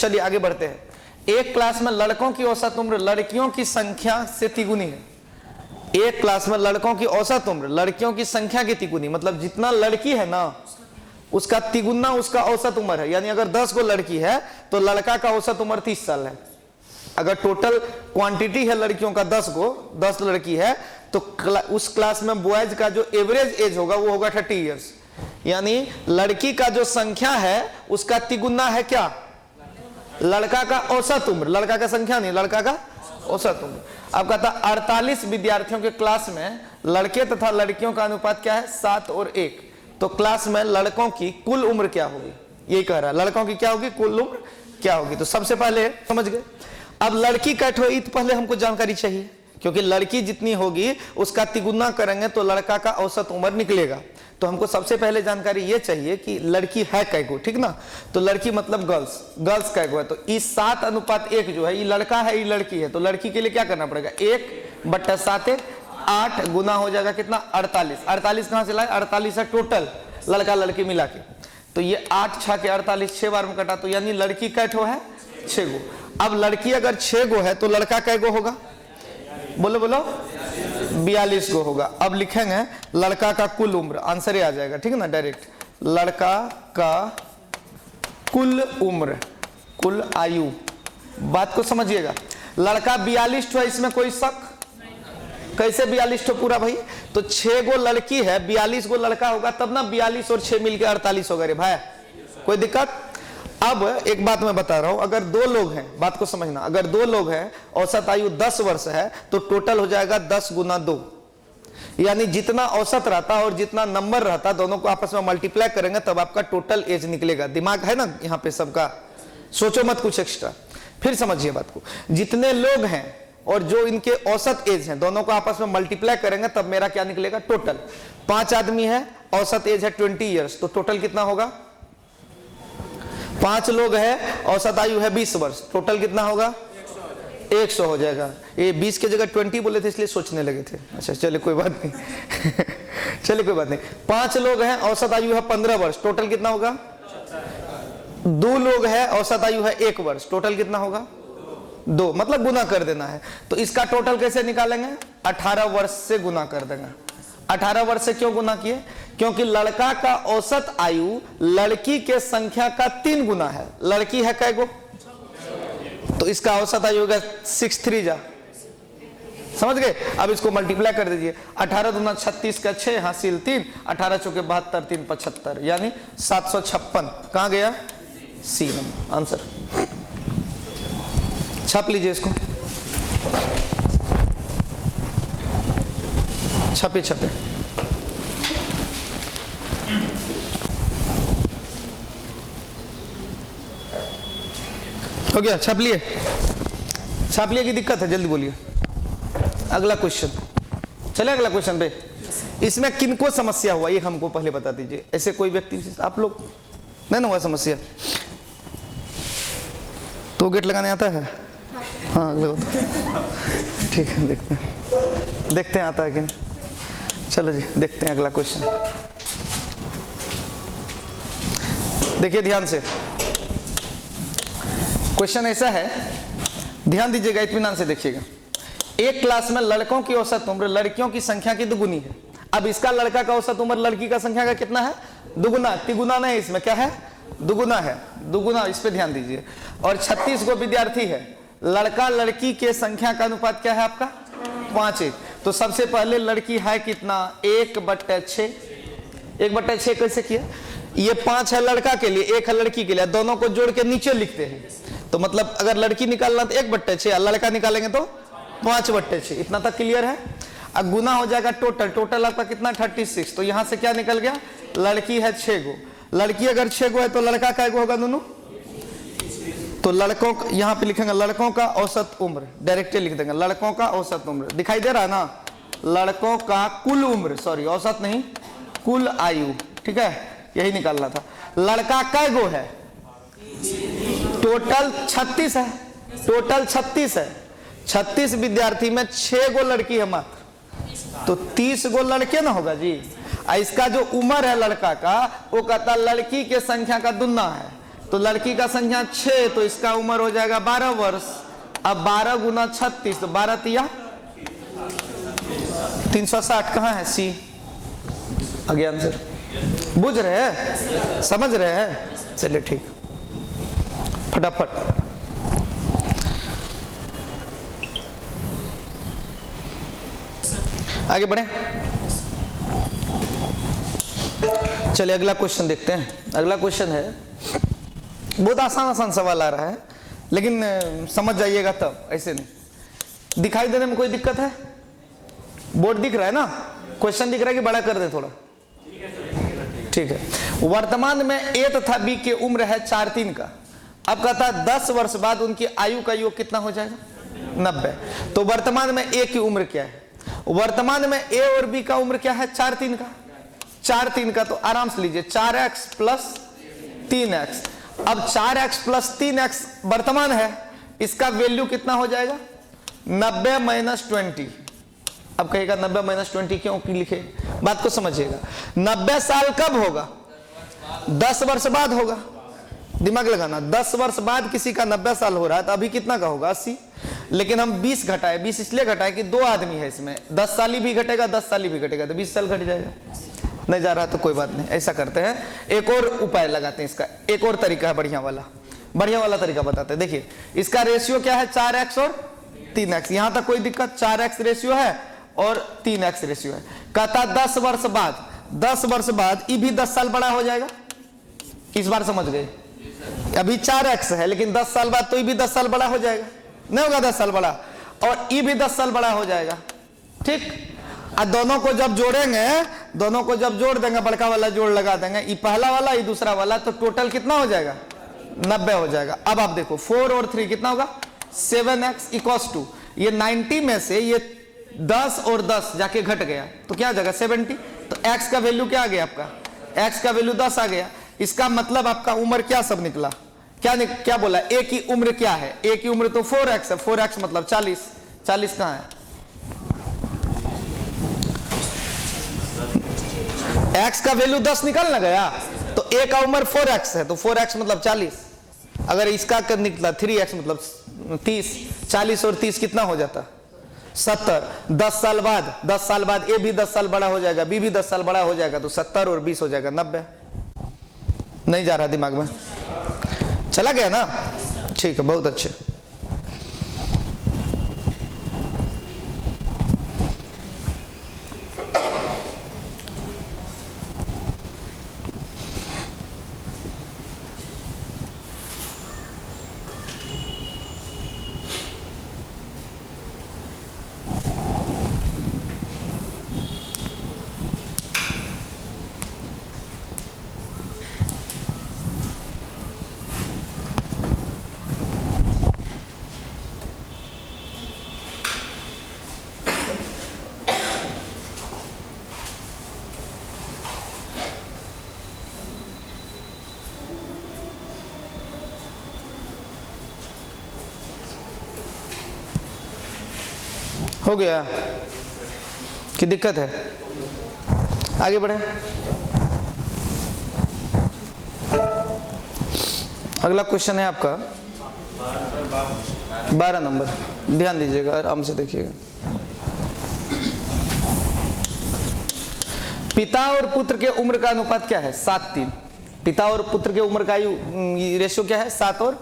चलिए आगे बढ़ते हैं। एक क्लास में लड़कों की औसत उम्र लड़कियों की संख्या से तिगुनी है। एक क्लास में लड़कों की औसत उम्र लड़कियों की संख्या की तिगुनी, मतलब जितना लड़की है ना उसका तिगुना उसका औसत उम्र है। यानी अगर 10 गो लड़की है तो लड़का का औसत उम्र 30 साल है। अगर टोटल क्वांटिटी है लड़कियों का 10 गो, 10 लड़की है तो उस क्लास में बॉयज का जो एवरेज एज होगा वो होगा 30 इयर्स। यानी लड़की का जो संख्या है उसका तिगुना है क्या, लड़का का औसत उम्र, लड़का का संख्या नहीं, लड़का का औसत उम्र। अब कहता 48 विद्यार्थियों के क्लास में लड़के तथा लड़कियों का अनुपात क्या है, 7 और 1। तो क्लास में लड़कों की कुल उम्र क्या होगी, यही कह रहा है, लड़कों की क्या होगी, कुल उम्र क्या होगी। तो सबसे पहले समझ गए। अब लड़की कैट होगी तो पहले हमको जानकारी चाहिए, क्योंकि लड़की जितनी होगी उसका तिगुना करेंगे तो लड़का का औसत उम्र निकलेगा। तो हमको सबसे पहले जानकारी ये चाहिए कि लड़की है कैगो, ठीक ना। तो लड़की मतलब गर्ल्स, गर्ल्स कैगो है। तो इस 7:1 जो है ये लड़का है ये लड़की है। तो लड़की के लिए क्या करना पड़ेगा, 1/7 8 गुना हो जाएगा कितना, 48। 48 कहां से लाए, 48 है टोटल लड़का लड़की मिला के। तो ये 8 6 के 48, 6 बार में कटा, तो यानी लड़की कैठो है 6 गो। अब लड़की अगर 6 गो है तो लड़का कैगो होगा, बोलो बोलो 42 गो होगा। अब लिखेंगे लड़का का कुल उम्र, आंसर ही आ जाएगा, ठीक है ना, डायरेक्ट लड़का का कुल उम्र, कुल आयु। बात को समझिएगा, लड़का 42 ठो है, इसमें कोई शक, कैसे 42 ठो पूरा भाई, तो 6 गो लड़की है 42 गो लड़का होगा तब ना 42 और 6 मिलकर 48 होगा रे भाई, कोई दिक्कत। अब एक बात मैं बता रहा हूं, अगर 2 लोग हैं, बात को समझना, अगर 2 लोग हैं औसत आयु 10 वर्ष है तो टोटल हो जाएगा 10 गुना 2। यानी जितना औसत रहता और जितना नंबर रहता दोनों को आपस में मल्टीप्लाई करेंगे तब आपका टोटल एज निकलेगा। दिमाग है ना यहाँ पे सबका, सोचो मत कुछ एक्स्ट्रा। फिर समझिए बात को, जितने लोग हैं और जो इनके औसत एज हैं दोनों को आपस में मल्टीप्लाई करेंगे तब मेरा क्या निकलेगा, टोटल। 5 आदमी है, औसत एज है 20 ईयर्स, तो टोटल कितना होगा, 5 लोग है, औसत आयु है 20 वर्ष, टोटल कितना होगा, 100 हो जाएगा। ये 20 की जगह 20 बोले थे इसलिए सोचने लगे थे। अच्छा चलिए कोई बात नहीं चलिए कोई बात नहीं। 5 लोग हैं, औसत आयु है 15 वर्ष, टोटल कितना होगा, 2 लोग हैं, औसत आयु है 1 वर्ष, टोटल कितना होगा, 2, मतलब गुना कर देना है। तो इसका टोटल कैसे निकालेंगे, 18 वर्ष से गुना कर देंगे। 18 वर्ष से क्यों गुना किए, क्योंकि लड़का का औसत आयु लड़की के संख्या का 3 गुना है। लड़की है कैगो, तो इसका औसत आयु होगा 63 जा, समझ गए। अब इसको मल्टीप्लाई कर दीजिए, 18 दूना 36 का 6 हासिल 3, 18 चौके 72, 3 75, यानी 756। कहां गया, सी नंबर आंसर। छाप लीजिए इसको, छपे छपे हो गया, छाप लिए, छाप लिए की दिक्कत है, जल्दी बोलिए। अगला क्वेश्चन, चले अगला क्वेश्चन पे। इसमें किनको समस्या हुआ ये हमको पहले बता दीजिए, ऐसे कोई व्यक्ति, आप लोग नहीं ना हुआ समस्या, तो गेट लगाने आता है, हाँ ठीक है, देखते हैं आता है कि नहीं। चलो जी देखते हैं अगला क्वेश्चन, देखिए ध्यान से। क्वेश्चन ऐसा है, ध्यान दीजिएगा, इत्मीनान से देखिएगा। एक क्लास में लड़कों की औसत उम्र लड़कियों की संख्या की दुगुनी है। अब इसका लड़का का औसत उम्र लड़की का संख्या का कितना है, दुगुना, तिगुना नहीं, इसमें क्या है, दुगुना है, दुगुना, इस पे ध्यान दीजिए। और 36 गो विद्यार्थी है, लड़का लड़की के संख्या का अनुपात क्या है आपका, 5:1। तो सबसे पहले लड़की है कितना, 1/6। 1/6 कैसे किया, ये 5 है लड़का के लिए, 1 है लड़की के लिए, दोनों को जोड़ के नीचे लिखते हैं। तो मतलब अगर लड़की निकालना तो 1/6, लड़का निकालेंगे तो 5/6। इतना तक क्लियर है। अब गुना हो जाएगा टोटल, टोटल आपका कितना, 36। तो यहां से क्या निकल गया, लड़की है 6 गो, लड़की अगर 6 गो है तो लड़का क्या गो होगा दोनों, तो लड़कों, यहां पे लिखेंगे लड़कों का औसत उम्र, डायरेक्टली लिख देंगे लड़कों का औसत उम्र, दिखाई दे रहा है ना, लड़कों का कुल उम्र, सॉरी औसत नहीं, कुल आयु, ठीक है, यही निकालना था। लड़का कै गो है, टोटल 36 है, टोटल 36 है। 36 विद्यार्थी में 6 गो लड़की है मात्र, तो 30 गो लड़के ना होगा जी। इसका जो उम्र है लड़का का वो कहता लड़की के संख्या का दुगना है, तो लड़की का संख्या 6, तो इसका उम्र हो जाएगा 12 वर्ष। अब 12 गुना 36, तो 12 तिया 360, कहाँ है सी? आगे आंसर। बुझ रहे हैं, समझ रहे हैं? चलिए ठीक, फटाफट। आगे बढ़े, चलिए अगला क्वेश्चन देखते हैं। अगला क्वेश्चन है, बहुत आसान आसान सवाल आ रहा है, लेकिन समझ जाइएगा तब, ऐसे नहीं। दिखाई देने में कोई दिक्कत है? बोर्ड दिख रहा है ना? क्वेश्चन दिख रहा है कि बड़ा कर दे थोड़ा? ठीक है। वर्तमान में ए तथा बी की उम्र है 4-3 का। अब कहता है 10 वर्ष बाद उनकी आयु का योग कितना हो जाएगा? 90। तो वर्तमान में ए की उम्र क्या है? वर्तमान में ए और बी का उम्र क्या है? 4-3 का। 4-3 का तो आराम से लीजिए, 4x प्लस 3x। अब 4x प्लस 3x वर्तमान है, इसका वैल्यू कितना हो जाएगा? 90 माइनस 20। अब कहेगा 90 माइनस 20 क्यों लिखे? बात को समझिएगा। 90 साल कब होगा? 10 वर्ष बाद होगा। दिमाग लगाना, 10 वर्ष बाद किसी का 90 साल हो रहा है, तो अभी कितना का होगा? 80। लेकिन हम 20 घटाए, 20 इसलिए घटाए कि 2 आदमी है इसमें, 10 साल भी घटेगा, 10 साल भी घटेगा, तो 20 साल घट जाएगा। नहीं जा रहा तो कोई बात नहीं, ऐसा करते हैं, एक और उपाय लगाते हैं इसका। एक और तरीका है बढ़िया वाला तरीका बताते हैं। देखिए, इसका रेशियो क्या है? 4x और 3x। यहां तक कोई दिक्कत? 4x रेशियो है और 3x रेशियो है। कहता 10 वर्ष बाद ये भी 10 साल बड़ा हो जाएगा। इस बार समझ गए? अभी 4x है, लेकिन 10 साल बाद तो ये भी 10 साल बड़ा हो जाएगा, नहीं होगा 10 साल बड़ा, और ये भी 10 साल बड़ा हो जाएगा। ठीक, और दोनों को जब जोड़ देंगे, बड़का वाला जोड़ लगा देंगे, ये पहला वाला, ये दूसरा वाला, तो टोटल कितना हो जाएगा? 90 हो जाएगा। अब आप देखो, 4 और 3 कितना होगा? 7x इक्वल्स टू, ये 90 में से ये 10 और 10 जाके घट गया, तो क्या आ जाएगा? 70। तो x का वैल्यू क्या आ गया आपका? x का वैल्यू 10 आ गया। इसका मतलब आपका उम्र क्या सब निकला? क्या बोला? a की उम्र क्या है? a की उम्र तो 4x है, 4x मतलब 40। 40 कहाँ है? x का वैल्यू 10 निकल ना गया, तो a का उम्र 4x है, तो 4x मतलब 40। अगर इसका निकला 3x मतलब 30। 40 और 30 कितना हो जाता? 70। 10 साल बाद ए भी 10 साल बड़ा हो जाएगा, बी भी 10 साल बड़ा हो जाएगा, तो 70 और 20 हो जाएगा 90। नहीं जा रहा दिमाग में? चला गया ना? ठीक है, बहुत अच्छे। हो गया कि दिक्कत है? आगे बढ़े। अगला क्वेश्चन है आपका 12 नंबर। ध्यान दीजिएगा, आराम से देखिएगा। पिता और पुत्र के उम्र का अनुपात क्या है? 7:3। पिता और पुत्र के उम्र का रेशियो क्या है? 7, और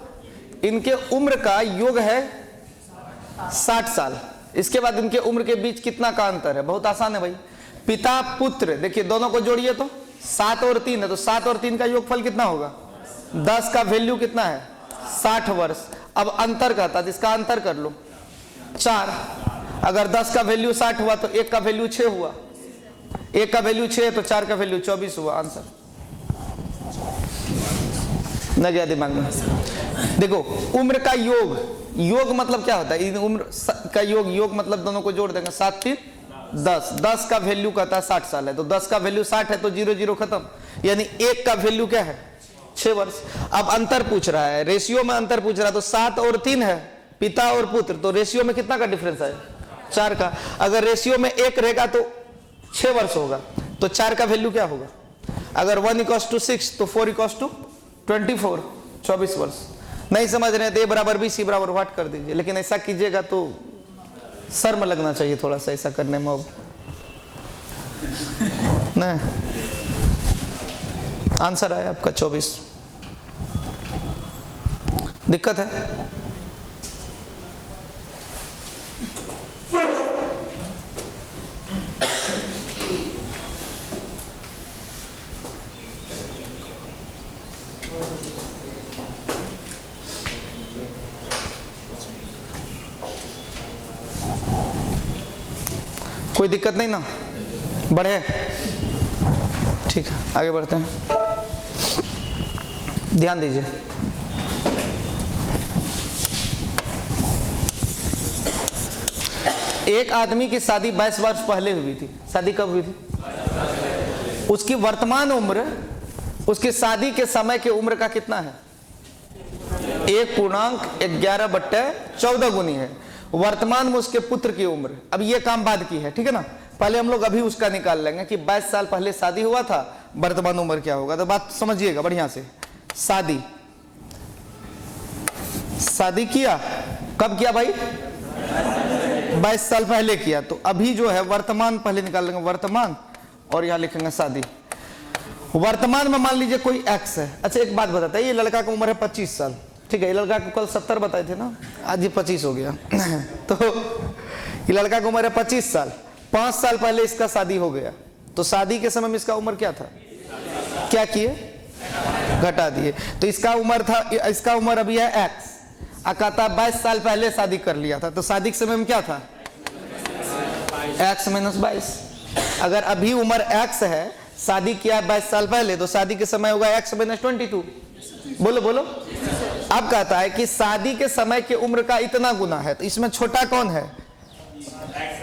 इनके उम्र का योग है 60 साल। इसके बाद इनके उम्र के बीच कितना का अंतर है? बहुत आसान है भाई। पिता पुत्र, देखिए दोनों को जोड़िए तो 7 और 3 है, तो 7 और 3 का योगफल कितना होगा? 10 का वैल्यू कितना है? 60 वर्ष। अब अंतर कहता है, इसका अंतर कर लो 4। अगर 10 का वैल्यू 60 हुआ तो 1 का वैल्यू 6 हुआ। 1 का वैल्यू 6 है तो 4 का वैल्यू 24 हुआ। आंसर न गया दिमाग में? देखो, उम्र का योग मतलब क्या होता है? उम्र का योग मतलब दोनों को जोड़ देंगे, 7 3 10। 10 का वैल्यू कहता है 60 साल है, तो 10 का वैल्यू 60 है, तो 0 0 खत्म। यानी 1 का वैल्यू क्या है? 6 वर्ष। अब अंतर पूछ रहा है, रेशियो में अंतर पूछ रहा है, तो 7 और 3 है पिता और पुत्र, तो रेशियो में कितना का डिफरेंस है? 4 का। अगर रेशियो में 1 रहेगा तो 6 वर्ष होगा, तो 4 का वैल्यू क्या होगा? अगर 1 = 6 तो 4 = 24। 24 वर्ष। नहीं समझ रहे थे बराबर बी सी बराबर व्हाट कर दीजिए, लेकिन ऐसा कीजिएगा तो शर्म लगना चाहिए थोड़ा सा ऐसा करने में। अब नहीं, आंसर आया आपका 24। दिक्कत है? कोई दिक्कत नहीं ना? बढ़े? ठीक है, आगे बढ़ते हैं। ध्यान दीजिए, एक आदमी की शादी 22 वर्ष पहले हुई थी। शादी कब हुई थी? उसकी वर्तमान उम्र उसकी शादी के समय की उम्र का कितना है? 1.11/14 गुनी है वर्तमान में उसके पुत्र की उम्र। अब ये काम बाद की है, ठीक है ना? पहले हम लोग अभी उसका निकाल लेंगे कि 22 साल पहले शादी हुआ था, वर्तमान उम्र क्या होगा। तो बात समझिएगा बढ़िया से। शादी किया, कब किया भाई? 22 साल पहले किया। तो अभी जो है वर्तमान पहले निकाल लेंगे, वर्तमान, और यहां लिखेंगे शादी। वर्तमान में मान लीजिए कोई एक्स है। अच्छा एक बात बताता है, ये लड़का की उम्र है 25 साल, ठीक है? ये लड़का को कल 70 बताए थे ना, आज ये 25 हो गया। तो ये लड़का की उम्र है 25 साल, 5 साल पहले इसका शादी हो गया। तो शादी के समय में इसका उम्र क्या था? क्या किए? घटा दिए। तो इसका उम्र था, इसका उम्र अभी है एक्स, कहता 22 साल पहले शादी कर लिया था। तो शादी के समय में क्या था? x - 22। अगर अभी उम्र x है, शादी किया 22 साल पहले, तो शादी के समय होगा x - 22। बोलो बोलो। अब कहता है कि शादी के समय की उम्र का इतना गुना है, तो इसमें छोटा कौन है?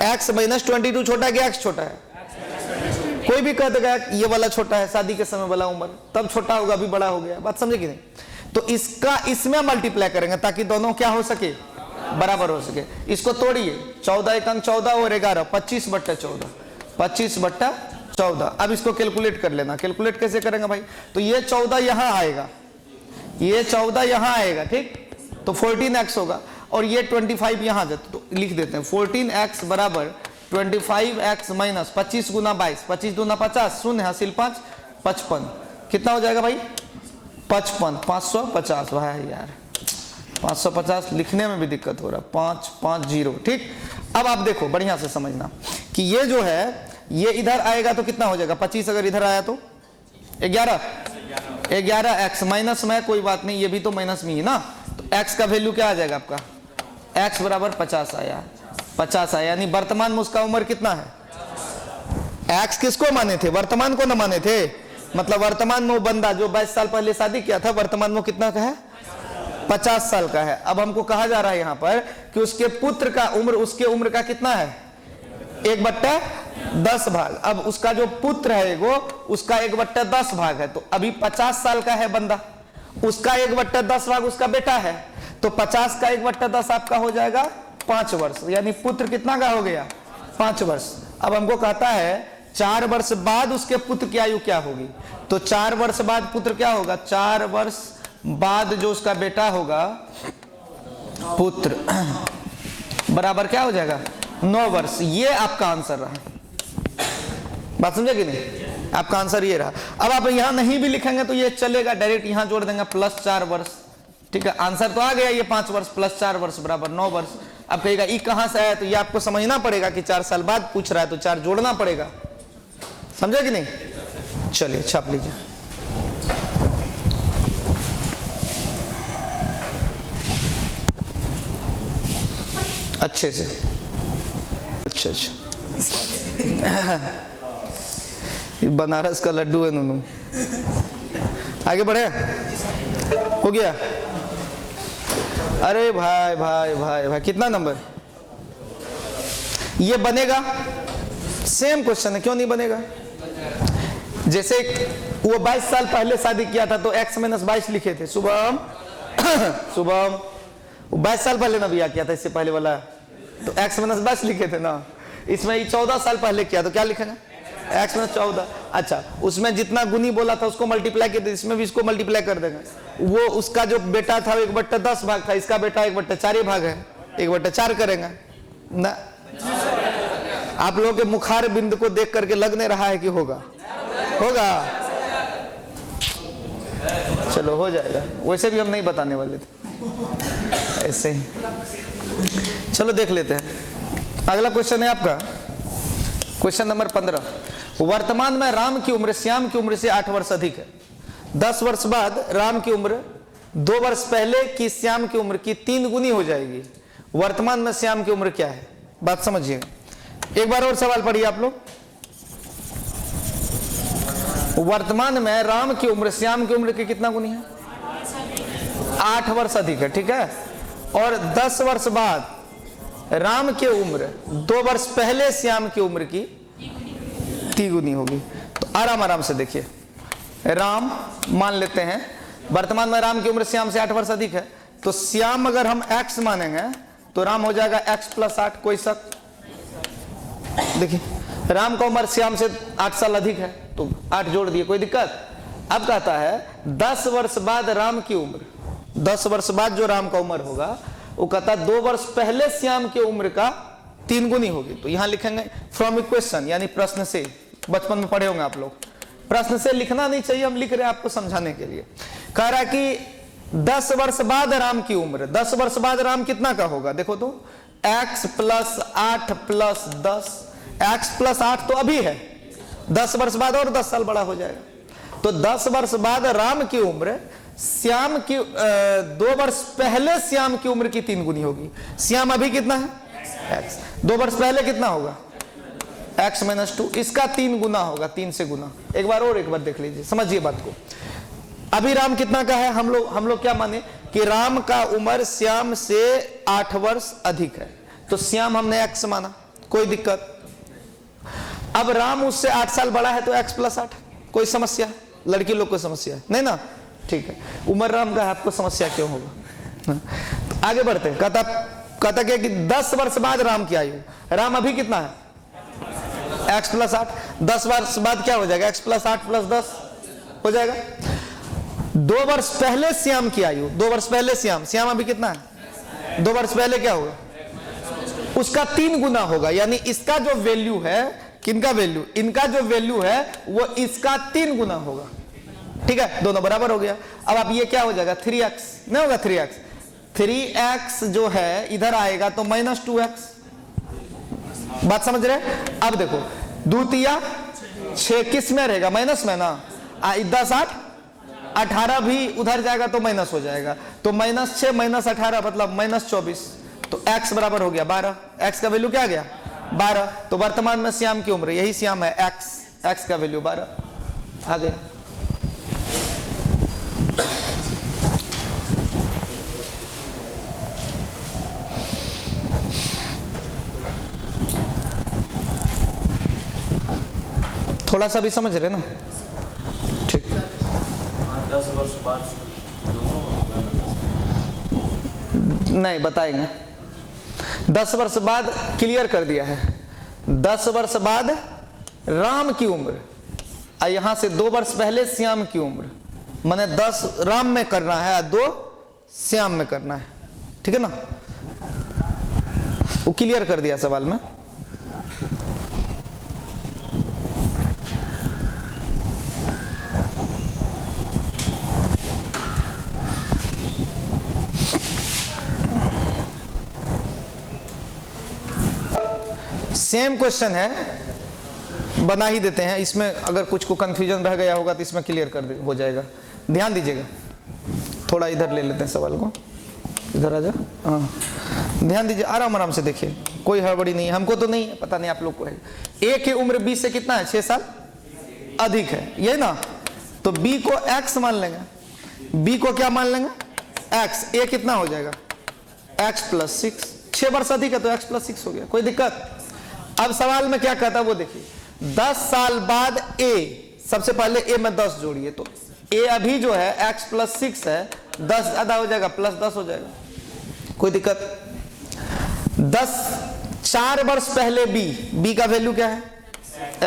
x - 22 छोटा है कि x छोटा है? कोई भी कह देगा ये वाला छोटा है, शादी के समय वाला उम्र, तब छोटा होगा, अभी बड़ा हो गया। बात समझे कि नहीं? तो इसका इसमें मल्टीप्लाई करेंगे ताकि दोनों क्या हो सके? बराबर हो सके। इसको तोड़िए, 14 × 14 और 11, 25/14, 25/14। अब इसको कैलकुलेट कर लेना। कैलकुलेट कैसे करेंगे भाई? तो ये 14 यहां आएगा, ये 14 यहां आएगा, ठीक? तो 14x होगा, और ये 25 यहां जाता, तो लिख देते हैं 14x बराबर 25x माइनस 25 × 22, 25 दूना 50, शून्य हासिल 5, 55। कितना हो जाएगा भाई? 55, 550 भाई यार, 550 लिखने में भी दिक्कत हो रहा है। 550, ठीक? अब आप देखो बढ़िया से समझना कि ये जो है ये इधर आएगा तो कितना हो जाएगा? 25 अगर इधर आया तो 11x माइनस में, कोई बात नहीं, ये भी तो माइनस में ही ना। तो x का वैल्यू क्या आ जाएगा आपका? x बराबर 50 आया, 50 आया। यानी वर्तमान में उसका उम्र कितना है? x किसको माने थे? वर्तमान को न माने थे। मतलब वर्तमान में वो बंदा जो 22 साल पहले शादी किया था, वर्तमान में कितना का है? 50 साल का है। अब हमको कहा जा रहा है यहाँ पर कि उसके पुत्र का उम्र उसके उम्र का कितना है? 1/10 भाग। अब उसका जो पुत्र है वो, उसका 1/10 भाग है। तो अभी 50 साल का है बंदा, उसका 1/10 भाग उसका बेटा है। तो 50 का 1/10 आपका हो जाएगा 5 वर्ष। यानी पुत्र कितना का हो गया? 5 वर्ष। अब हमको कहता है 4 वर्ष बाद उसके पुत्र की आयु क्या होगी? तो 4 वर्ष बाद पुत्र क्या होगा? 4 वर्ष बाद जो उसका बेटा होगा पुत्र बराबर क्या हो जाएगा? 9 वर्ष। ये आपका आंसर रहा। बात समझे कि नहीं? आपका आंसर ये रहा। अब आप यहां नहीं भी लिखेंगे तो ये चलेगा, डायरेक्ट यहां जोड़ देंगे +4 वर्ष, ठीक है? आंसर तो आ गया, ये 5 वर्ष +4 वर्ष बराबर 9 वर्ष। अब कहेगा ये कहां से आया? तो ये आपको समझना पड़ेगा कि 4 साल बाद पूछ रहा है तो 4 जोड़ना पड़ेगा। समझे कि नहीं? चलिए छाप लीजिए। अच्छे से, अच्छा अच्छा। बनारस का लड्डू है नूनू। आगे बढ़े? हो गया? अरे भाई भाई भाई भाई, कितना नंबर? ये बनेगा? सेम क्वेश्चन है, क्यों नहीं बनेगा? जैसे वो 22 साल पहले शादी किया था तो x - 22 लिखे थे। शुभम शुभम 22 साल पहले ना बिया किया था, इससे पहले वाला, तो x - 22 लिखे थे ना। इसमें 14 साल पहले किया तो क्या लिखेंगे? x - 14। अच्छा, उसमें जितना गुनी बोला था उसको मल्टीप्लाई कर दे, इसमें भी इसको मल्टीप्लाई कर देंगे। वो उसका जो बेटा था 1/10 भाग था, इसका बेटा 1/4 भाग है, 1/4 करेंगे ना। आप लोगों के मुखार बिंदु को देख करके लग नहीं रहा है कि होगा, होगा। चलो हो जाएगा, वैसे भी हम नहीं बताने वाले थे, ऐसे ही। चलो देख लेते हैं। अगला क्वेश्चन है आपका क्वेश्चन नंबर 15। वर्तमान में राम की उम्र श्याम की उम्र से 8 वर्ष अधिक है। 10 वर्ष बाद राम की उम्र 2 वर्ष पहले की श्याम की उम्र की 3 गुनी हो जाएगी। वर्तमान में श्याम की उम्र क्या है? बात समझिएगा। एक बार और सवाल पढ़िए आप लोग। वर्तमान में राम की उम्र श्याम की उम्र की कितना गुनी है? 8 वर्ष अधिक है, ठीक है। और 10 वर्ष बाद राम की उम्र 2 वर्ष पहले श्याम की उम्र की 3 गुनी होगी। तो आराम आराम से देखिए। राम मान लेते हैं, वर्तमान में राम की उम्र श्याम से 8 वर्ष अधिक है, तो श्याम अगर हम x मानेंगे तो राम हो जाएगा x + 8। कोई शक? देखिए राम का उम्र श्याम से 8 साल अधिक है, तो 8 जोड़ दिए, कोई दिक्कत? अब कहता है 10 वर्ष बाद राम की उम्र, 10 वर्ष बाद जो राम का उम्र होगा वो कहता है 2 वर्ष पहले श्याम की उम्र का 3 गुनी होगी। तो यहां लिखेंगे फ्रॉम इक्वेशन, यानी प्रश्न से। बचपन में पढ़े होंगे आप लोग, प्रश्न से लिखना नहीं चाहिए, हम लिख रहे हैं आपको समझाने के लिए। कह रहा है कि 10 वर्ष बाद राम की उम्र, 10 वर्ष बाद राम कितना का होगा? देखो तो x + 8 + 10, x + 8 तो अभी है, 10 वर्ष बाद और 10 साल बड़ा हो जाएगा। तो 10 वर्ष बाद राम की उम्र श्याम की 2 वर्ष पहले श्याम की उम्र की 3 गुनी होगी। श्याम अभी कितना है? x। 2 वर्ष पहले कितना होगा? x - 2, इसका 3 गुना होगा, 3 से गुना। एक बार देख लीजिए, समझिए बात को। अभी राम कितना का है? हम लोग क्या माने कि राम का उम्र श्याम से 8 वर्ष अधिक है, तो श्याम हमने x माना, कोई दिक्कत? अब राम उससे 8 साल बड़ा है तो x + 8। कोई समस्या? लड़की लोग को समस्या है नहीं ना? ठीक है, उम्र राम का है, आपको समस्या क्यों होगा? आगे बढ़ते हैं। कहता क्या कि 10 वर्ष बाद राम की आयु, राम अभी कितना है? x + 8। 10 वर्ष बाद क्या हो जाएगा? x + 8 + 10 हो जाएगा। 2 वर्ष पहले श्याम की आयु, 2 वर्ष पहले श्याम अभी कितना है? 2 वर्ष पहले क्या होगा? उसका 3 गुना होगा, यानी इसका जो वैल्यू है, किनका वैल्यू? इनका जो वैल्यू है वो इसका 3 गुना होगा। ठीक है, दोनों बराबर हो गया। अब आप ये क्या हो जाएगा? 3x नहीं होगा? 3x जो है इधर आएगा तो -2x। बात समझ रहे? अब देखो, 2 × 3 = 6, किस में रहेगा? माइनस में ना। 10 8 18 भी उधर जाएगा तो माइनस हो जाएगा, तो -6 - 18 मतलब -24। तो x बराबर हो गया 12। x का वैल्यू क्या आ गया? 12। तो वर्तमान में श्याम की उम्र, यही श्याम है, x का वैल्यू 12 आ गया। थोड़ा सा भी समझ रहे ना? ठीक। 10 वर्ष बाद नहीं बताएंगे। 10 वर्ष बाद क्लियर कर दिया है। 10 वर्ष बाद राम की उम्र, यहां से 2 वर्ष पहले श्याम की उम्र, माने 10 राम में करना है, 2 श्याम में करना है। ठीक है ना? वो क्लियर कर दिया सवाल में। सेम क्वेश्चन है, बना ही देते हैं। इसमें अगर कुछ को कंफ्यूजन रह गया होगा तो इसमें क्लियर कर हो जाएगा। ध्यान दीजिएगा, थोड़ा इधर ले लेते हैं सवाल को, इधर आ जा। हाँ, ध्यान दीजिए, आराम आराम से देखिए, कोई हड़बड़ी नहीं है। हमको तो नहीं है, पता नहीं आप लोग को है। ए की उम्र बी से कितना है? 6 साल अधिक है, ये ना? तो बी को x मान लेंगे, बी को क्या मान लेंगे? x। ए कितना हो जाएगा? x + 6। 6 वर्ष अधिक है तो x + 6 हो गया, कोई दिक्कत? अब सवाल में क्या कहता है वो देखिए। 10 साल बाद a, सबसे पहले a में 10 जोड़िए, तो a अभी जो है x + 6 है, 10 ज्यादा हो जाएगा, +10 हो जाएगा, कोई दिक्कत? 4 वर्ष पहले b का वैल्यू क्या है?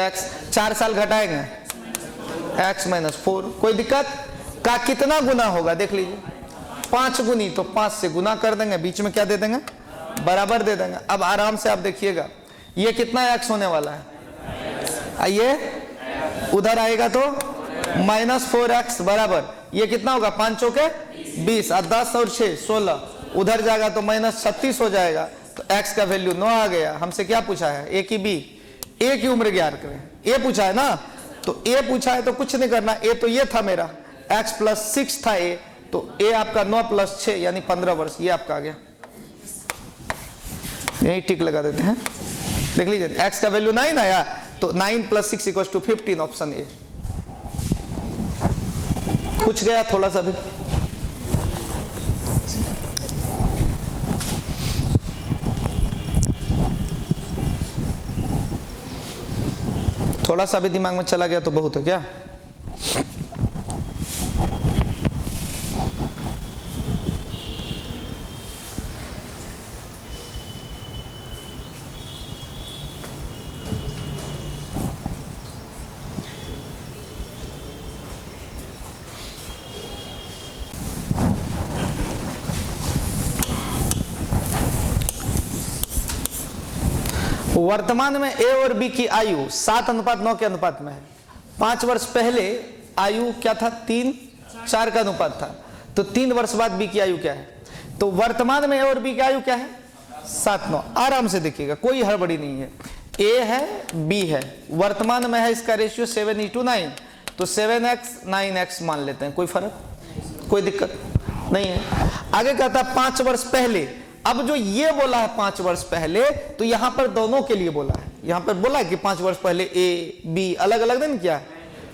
x। 4 साल घटाएंगे, x - 4, कोई दिक्कत? का कितना गुना होगा देख लीजिए, 5 गुनी, तो 5 से गुना कर देंगे, बीच में क्या दे देंगे, बराबर दे देंगे। अब आराम से आप देखिएगा ये कितना x होने वाला है, आइए उधर आएगा तो -4x बराबर ये कितना होगा, 5 चौके 20 और 10 और 6 16, उधर जाएगा तो -36 हो जाएगा। तो x का वैल्यू 9 आ गया। हमसे क्या पूछा है, a की b, a की उम्र ज्ञात करें, a पूछा है ना, तो a पूछा है तो कुछ नहीं करना, a तो ये था मेरा, x + 6 था a, तो a आपका 9 + 6 यानी 15 वर्ष, ये आपका आ गया। यही टिक लगा देते हैं, देख लीजिए x का वैल्यू 9 आया, तो 9 + 6 = 15, ऑप्शन ए। कुछ गया थोड़ा सा भी, थोड़ा सा भी दिमाग में चला गया तो बहुत है क्या। वर्तमान में a और b की आयु 7:9 के अनुपात में है। 5 वर्ष पहले आयु क्या था, 3:4 का अनुपात था, तो 3 वर्ष बाद b की आयु क्या है, तो वर्तमान में a और b की आयु क्या है, 7:9। आराम से देखिएगा, कोई हड़बड़ी नहीं है, a है b है, वर्तमान में है, इसका रेशियो 7:9, तो 7x 9x मान लेते हैं, कोई फर्क, कोई दिक्कत नहीं है। आगे कहता है 5 वर्ष पहले, अब जो ये बोला है 5 वर्ष पहले, तो यहां पर दोनों के लिए बोला है, यहां पर बोला है कि 5 वर्ष पहले a b अलग अलग नहीं किया,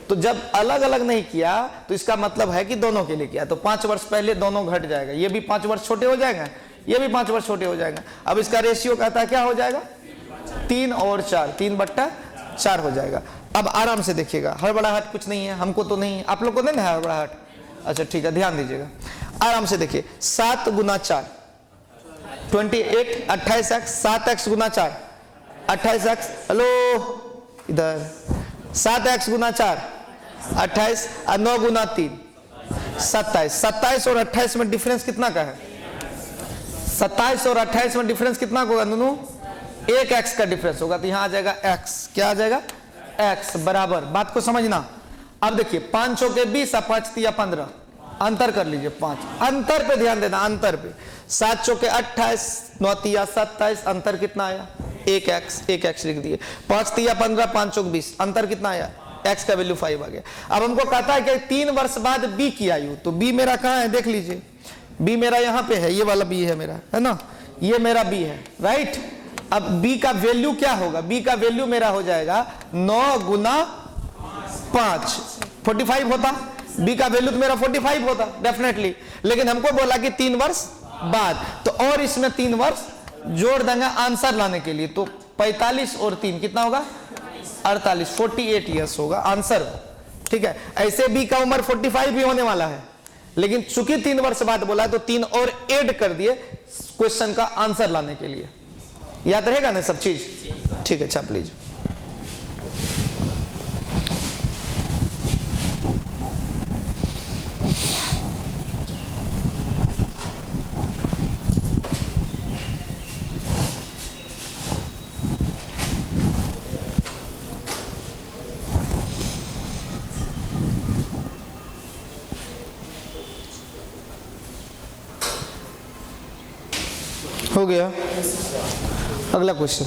तो जब अलग अलग नहीं किया तो इसका मतलब है कि दोनों के लिए किया, तो 5 वर्ष पहले दोनों घट जाएगा, ये भी 5 वर्ष छोटे हो जाएंगे, ये भी 5 वर्ष छोटे हो जाएंगे। अब इसका रेशियो कहता है क्या हो जाएगा, 3 और 4, 3/4 हो जाएगा। अब आराम से देखिएगा, हड़बड़ाहट कुछ नहीं है, हमको तो नहीं है, आप लोग को नहीं है हड़बड़ाहट, अच्छा ठीक है, ध्यान दीजिएगा, आराम से देखिए। 7 × 4 28, 28x, 7x × 4 28x, हेलो इधर, 7x × 4 28 और 9 × 3 27, 27 और 28 में डिफरेंस कितना का है, 27 और 28 में डिफरेंस कितना होगा दोनों, 1x का डिफरेंस होगा, तो यहां आ जाएगा x, क्या आ जाएगा, x बराबर, बात को समझना। अब देखिए 5 चौके 20 और 5 तिया 15, अंतर कर लीजिए, 5 अंतर पे ध्यान देना, अंतर पे, 7 चौके 28, 9 तिया 27, अंतर कितना आया, 1x लिख दिए, 5 तिया 15, 5 चौक 20, अंतर कितना आया, x का वैल्यू 5 आ गया। अब हमको कहता है कि 3 वर्ष बाद b की आयु, तो b मेरा कहाँ है, देख लीजिए, b मेरा यहाँ पे है, ये वाला b है मेरा, है ना, ये मेरा b है, राइट। अब b का वैल्यू क्या होगा, b का वैल्यू मेरा हो जाएगा 9 × 5 45 होता, b का वैल्यू तो मेरा 45 होता डेफिनेटली, लेकिन हमको बोला कि 3 वर्ष बाद, तो और इसमें 3 वर्ष जोड़ देंगे आंसर लाने के लिए, तो 45 और 3 कितना होगा, 48, 48 ईयर्स होगा आंसर, ठीक है। ऐसे b का उम्र 45 भी होने वाला है, लेकिन चूंकि 3 वर्ष बाद बोला है तो 3 और ऐड कर दिए क्वेश्चन का आंसर लाने के लिए। याद रहेगा ना सब चीज, ठीक है, छाप लीजिए। हो गया, अगला क्वेश्चन,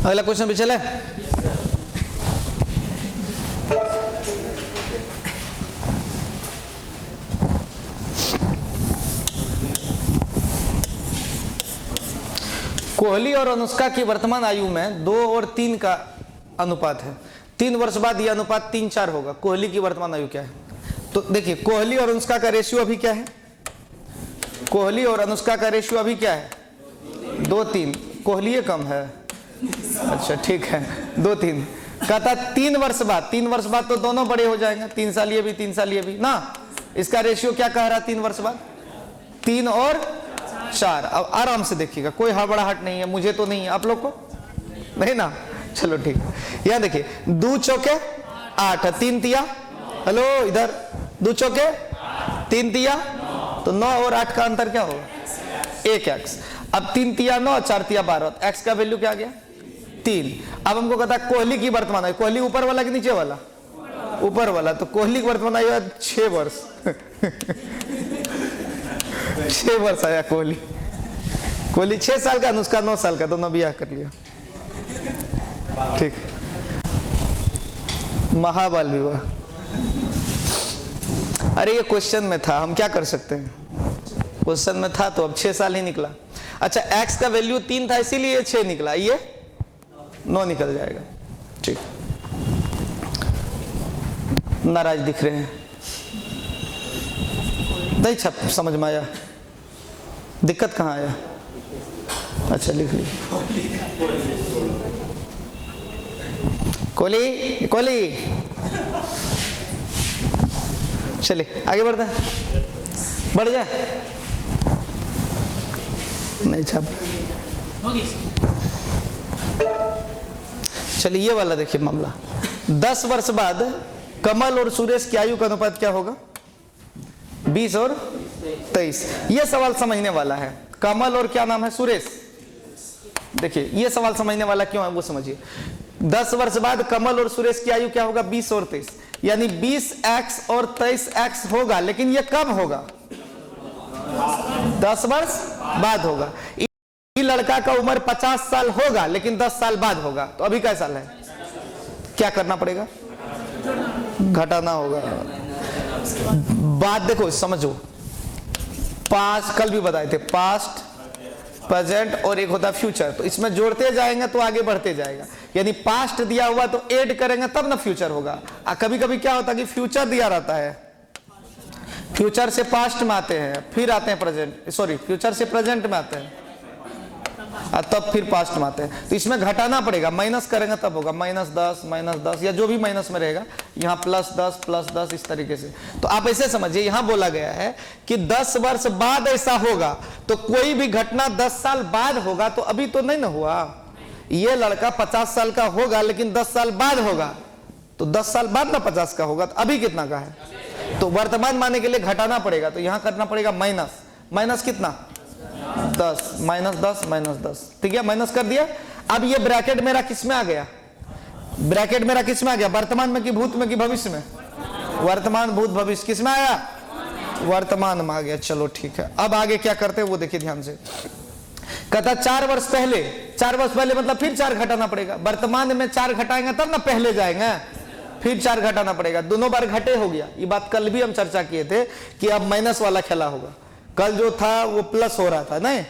अगला क्वेश्चन पे चले। कोहली और अनुष्का की वर्तमान आयु में 2 और 3 का अनुपात है, 3 वर्ष बाद यह अनुपात 3:4 होगा। कोहली की वर्तमान आयु क्या है, तो देखिए कोहली और अनुष्का का रेशियो अभी क्या है, कोहली और अनुष्का का रेशियो अभी क्या है, 2:3, कोहली कम है, अच्छा ठीक है, 2:3। कहता 3 वर्ष बाद, 3 वर्ष बाद तो दोनों बड़े हो जाएंगे, 3 साल ये भी 3 साल ये भी ना, इसका रेशियो क्या कह रहा 3 वर्ष बाद, 3 और 4। अब आराम से देखिएगा, कोई हड़बड़ाहट नहीं है, मुझे तो नहीं है, आप लोग को नहीं ना, चलो ठीक है। यहां देखिए 2 चौके 8 है, 3 तिया, हेलो इधर 2 चौके 3 तिया, तो 9 और 8 का अंतर क्या होगा? 1x। अब 3 तिया 9, 4 तिया 12, x का वैल्यू क्या आ गया? 3। अब हमको कहता है कोहली की वर्तमान आयु, कोहली ऊपर वाला कि नीचे वाला? ऊपर वाला, तो कोहली की वर्तमान आयु 6 वर्ष 6 वर्ष आया कोहली। कोहली 6 साल का, अनुष्का 9 साल का, दोनों ब्याह कर लिया। ठीक, महाबाल विवाह। अरे ये क्वेश्चन में था, हम क्या कर सकते हैं, क्वेश्चन में था तो अब 6 साल ही निकला। अच्छा, x का वैल्यू 3 था इसीलिए ये 6 निकला, ये 9 निकल जाएगा। ठीक, नाराज दिख रहे हैं, नहीं छप समझ में आया, दिक्कत कहाँ आया? अच्छा लिख ली, कोहली कोहली। चले आगे बढ़ते हैं, बढ़ जाए, नहीं छाप। चलिए ये वाला देखिए मामला। 10 वर्ष बाद कमल और सुरेश की आयु का अनुपात क्या होगा? 20 और 23। ये सवाल समझने वाला है। कमल और क्या नाम है? सुरेश। देखिए ये सवाल समझने वाला क्यों है वो समझिए। 10 वर्ष बाद कमल और सुरेश की आयु क्या होगा? 20 और 23, यानी 20x और 23x होगा, लेकिन ये कब होगा? 10 वर्ष बाद होगा। ये लड़का का उम्र 50 साल होगा, लेकिन 10 साल बाद होगा। तो अभी क्या साल है? क्या करना पड़ेगा? घटाना होगा। बात देखो समझो, पास्ट कल भी बताए थे, पास्ट प्रेजेंट और एक होता फ्यूचर, तो इसमें जोड़ते जाएंगे तो आगे बढ़ते जाएगा। यानी पास्ट दिया हुआ तो ऐड करेंगे तब ना फ्यूचर होगा। कभी कभी क्या होता है कि फ्यूचर दिया रहता है, फ्यूचर से पास्ट में आते हैं, फिर आते हैं प्रेजेंट, सॉरी फ्यूचर से प्रेजेंट में आते हैं तब फिर पास्ट में आते हैं। तो इसमें घटाना पड़ेगा, माइनस करेंगे तब होगा। -10 या जो भी माइनस में रहेगा, यहाँ +10 इस तरीके से। तो आप ऐसे समझिए, यहाँ बोला गया है कि 10 वर्ष बाद ऐसा होगा, तो कोई भी घटना 10 साल बाद होगा, तो अभी तो नहीं ना हुआ। ये लड़का 50 साल का होगा, लेकिन 10 साल बाद होगा, तो 10 साल बाद ना 50 का होगा, तो अभी कितना का है? तो वर्तमान मानने के लिए घटाना पड़ेगा, तो यहाँ करना पड़ेगा माइनस कितना? 10 -10 ठीक है, माइनस कर दिया। अब ये ब्रैकेट मेरा किस में आ गया? ब्रैकेट मेरा किस में आ गया? वर्तमान में कि भूत में कि भविष्य में? वर्तमान भूत भविष्य किस में आया? वर्तमान में आ गया। चलो ठीक है, अब आगे क्या करते हैं वो देखिए ध्यान से। कहता 4 वर्ष पहले मतलब फिर 4 घटाना पड़ेगा। वर्तमान में 4 घटाएंगे तब ना पहले जाएंगे, फिर 4 घटाना पड़ेगा। दोनों बार घटे हो गया। ये बात कल भी हम चर्चा किए थे कि अब माइनस वाला खेला होगा। कल जो था वो प्लस हो रहा था, नहीं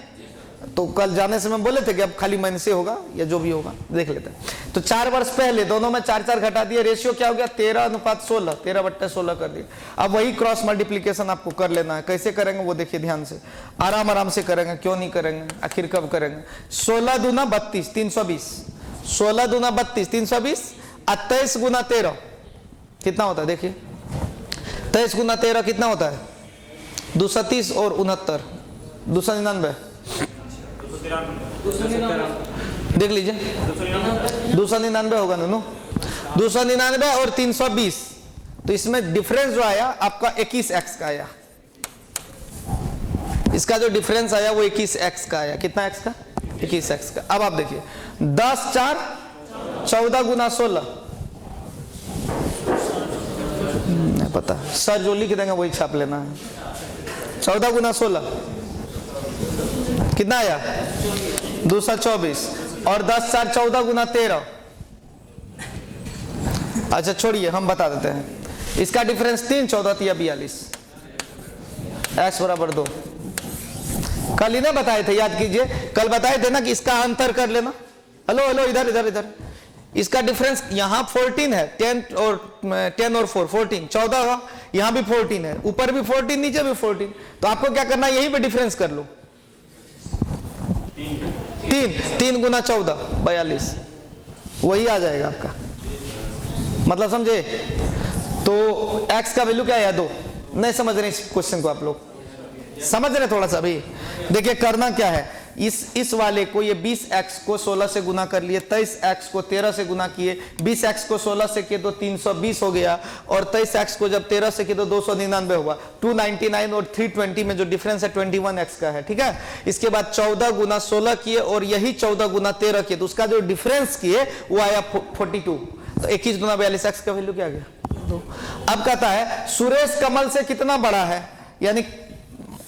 तो कल जाने से मैं बोले थे कि अब खाली माइनस से होगा या जो भी होगा देख लेते हैं। तो 4 वर्ष पहले दोनों में 4 घटा दिए, रेशियो क्या हो गया? 13:16, 13/16 कर दिया। अब वही क्रॉस मल्टीप्लीकेशन आपको कर लेना है। कैसे करेंगे वो देखिए ध्यान से, आराम से करेंगे। क्यों नहीं करेंगे, आखिर कब करेंगे? 16 दूना 32, 320। 16 दूना 32, 320। 23 गुना 13 कितना होता है? देखिए 23 गुना 13 कितना होता है? 230 और 69, 299 देख लीजिए। 299 होगा ना, 299 और 320। तो इसमें डिफरेंस जो आया आपका 21x का आया। इसका जो डिफरेंस आया वो 21x का आया। कितना x का? 21x का। अब आप देखिए 10 4 14 गुना 16, नहीं पता, सर जो लिख देंगे वही छाप लेना है। 14 गुना 16 कितना आया? 224। और 10 4 14 गुना 13। अच्छा छोड़िए, हम बता देते हैं इसका डिफरेंस 3, 14 3 42, x बराबर 2। कल ही ना बताए थे, याद कीजिए, कल बताए थे ना कि इसका अंतर कर लेना। हेलो इधर इसका डिफरेंस यहाँ 14 है, 10 और 4 14, 14 यहाँ भी 14 है, ऊपर भी 14 नीचे भी 14। तो आपको क्या करना है, यहीं पे डिफरेंस कर लो। 3 गुना 14 42, वही आ जाएगा आपका। मतलब समझे? तो x का वैल्यू क्या है? 2। नहीं समझ रहे इस क्वेश्चन को आप लोग? समझ रहे थोड़ा सा? भी देखिए करना क्या है, इस वाले को, ये 20x को 16 से गुना कर लिए, 23x को 13 से गुना किए, 20x को 16 से किए तो 320 हो गया, और 23x को जब 13 से किए तो 299 हुआ। 299 और 320 में जो डिफरेंस है 21x का है, ठीक है। इसके बाद 14 गुना 16 किए और यही 14 गुना 13 किए, तो उसका जो डिफरेंस किए वो आया 42। तो 21 गुना 42x का वैल्यू क्या आ गया? अब कहता है सुरेश कमल से कितना बड़ा है, यानी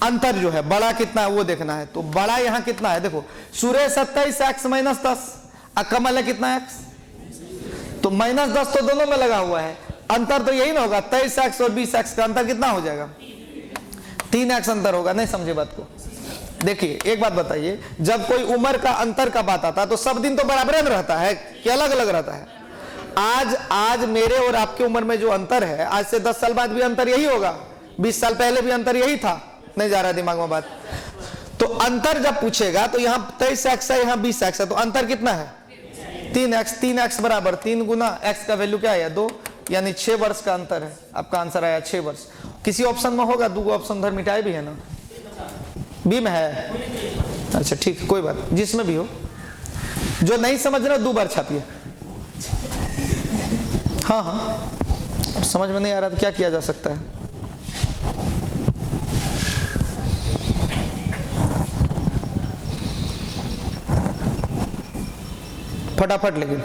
अंतर जो है बड़ा कितना है वो देखना है। तो बड़ा यहां कितना है, देखो सुरेश 27x माइनस 10, और कमल है कितना x, तो माइनस 10 तो दोनों में लगा हुआ है, अंतर तो यही ना होगा। 23x और 20x का अंतर कितना हो जाएगा? 3x अंतर होगा। नहीं समझे बात को? देखिए एक बात बताइए, जब कोई उम्र का अंतर का बात आता है तो सब दिन तो बराबर में रहता है कि अलग अलग रहता है? आज मेरे और आपकी उम्र में जो अंतर है, आज से 10 साल बाद भी अंतर यही होगा, 20 साल पहले भी अंतर यही था। नहीं जा रहा दिमाग में बात? तो अंतर जब पूछेगा तो यहाँ 23x है, यहाँ 20x है, तो अंतर कितना है? 3x। 3x बराबर 3 गुना x का वैल्यू क्या आया? 2, यानी 6 वर्ष का अंतर है। आपका आंसर आया 6 वर्ष। किसी ऑप्शन में होगा, 2 ऑप्शन उधर मिटाए भी है ना, बी में है। अच्छा ठीक है, कोई बात, जिसमें भी हो। जो नहीं समझ रहा 2 बार छापिए। हाँ हाँ, समझ में नहीं आ रहा तो क्या किया जा सकता है? फटाफट। लेकिन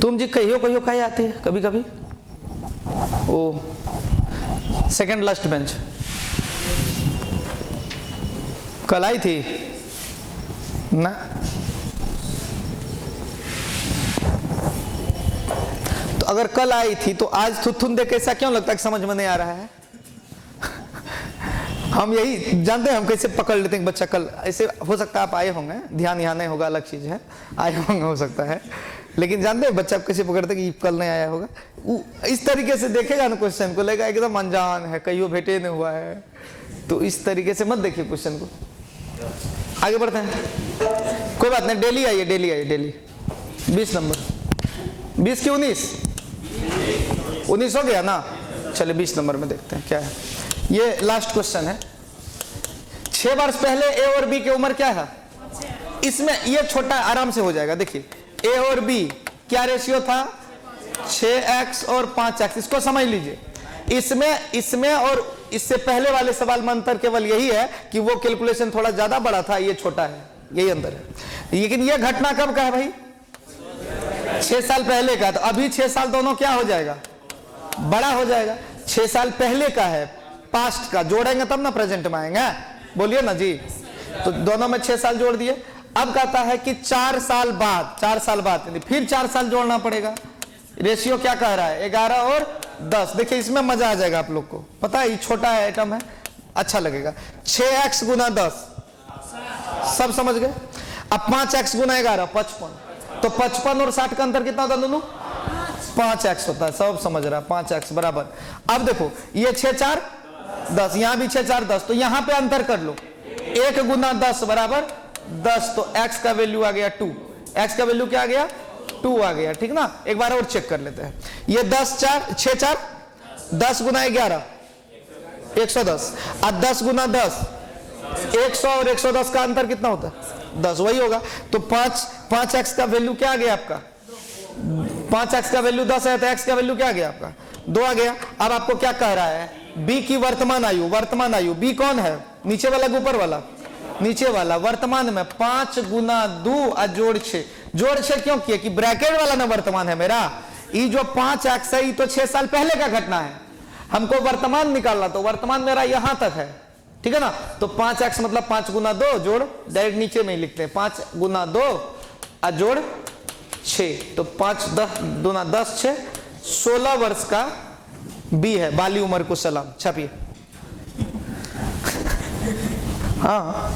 तुम जी कहियो कहियो खाई आती है कभी कभी। ओ सेकंड लास्ट बेंच कल आई थी ना? तो अगर कल आई थी तो आज थुथुन देख ऐसा क्यों लगता है कि समझ में नहीं आ रहा है? हम यही जानते हैं, हम कैसे पकड़ लेते हैं बच्चा कल। ऐसे हो सकता है आप आए होंगे, ध्यान यहाँ नहीं होगा, अलग चीज है, आए होंगे हो सकता है, लेकिन जानते हैं बच्चा कैसे पकड़ते कि कल नहीं आया होगा। इस तरीके से देखेगा ना क्वेश्चन को, लेगा एकदम अनजान है, कहीं भेटे नहीं हुआ है, तो इस तरीके से मत देखिए क्वेश्चन को। आगे बढ़ते हैं, कोई बात नहीं, डेली आइए, डेली आइए, डेली। 20 नंबर, 20 की 19 हो गया ना? चलिए 20 नंबर में देखते हैं क्या है। ये लास्ट क्वेश्चन है। 6 वर्ष पहले ए और बी की उम्र क्या है? इसमें ये छोटा आराम से हो जाएगा। देखिए ए और बी क्या रेशियो था? 6x और 5x। इसको समझ लीजिए। इसमें और इससे पहले वाले सवाल में अंतर केवल यही है कि वो कैलकुलेशन थोड़ा ज्यादा बड़ा था, ये छोटा है, यही अंतर है। लेकिन ये घटना कब का है भाई? 6 साल पहले का। तो अभी 6 साल दोनों क्या हो जाएगा? बड़ा हो जाएगा। 6 साल पहले का है, पास्ट का जोड़ेंगे तब ना प्रेजेंट में आएंगे, बोलिए ना जी। तो दोनों में 6 साल जोड़ दिए। अब कहता है कि 4 साल बाद फिर 4 साल जोड़ना पड़ेगा। रेशियो क्या कह रहा है? 11 और 10। देखिए इसमें मजा आ जाएगा आप लोग को, पता है ये छोटा है आइटम है, अच्छा लगेगा। 6x गुना 10, सब समझ गए। अब 5x गुना 11, 55। तो 55 और 60 का अंतर कितना होता है दोनों? 5x होता है, सब समझ रहा है। 5x बराबर, अब देखो ये 6 4 10, यहां भी 6 4 10, तो यहां पे अंतर कर लो। 1 गुना 10 बराबर 10, तो x का वैल्यू आ गया 2। x का वैल्यू क्या आ गया? 2 आ गया, ठीक ना? एक बार और चेक कर लेते हैं। ये 6 4 10 गुना 11 110, और 10 गुना 10 100, और 110 का अंतर कितना होता है? 10, वही होगा। तो 5x का वैल्यू क्या आ गया आपका? 5x का वैल्यू 10 है, तो x का वैल्यू क्या आ गया आपका? 2 आ गया। अब आपको क्या कह रहा है? b की वर्तमान आयु। b कौन है? नीचे वाला कि ऊपर वाला? नीचे वाला। वर्तमान में 5 गुना 2 और जोड़ 6। जोड़ 6 क्यों किए? कि ब्रैकेट वाला ना वर्तमान है मेरा। ये जो 5x है ये तो 6 साल पहले का घटना है, हमको वर्तमान निकालना, तो वर्तमान मेरा यहां तक है, ठीक है ना? तो 5x मतलब 5 गुना 2 जोड़, डायरेक्ट नीचे में ही लिखते हैं, 5 गुना 2 और जोड़ 6। तो 5 10 गुना 10 6, 16 वर्ष का बी है। बाली उम्र को सलाम, छापिए। हाँ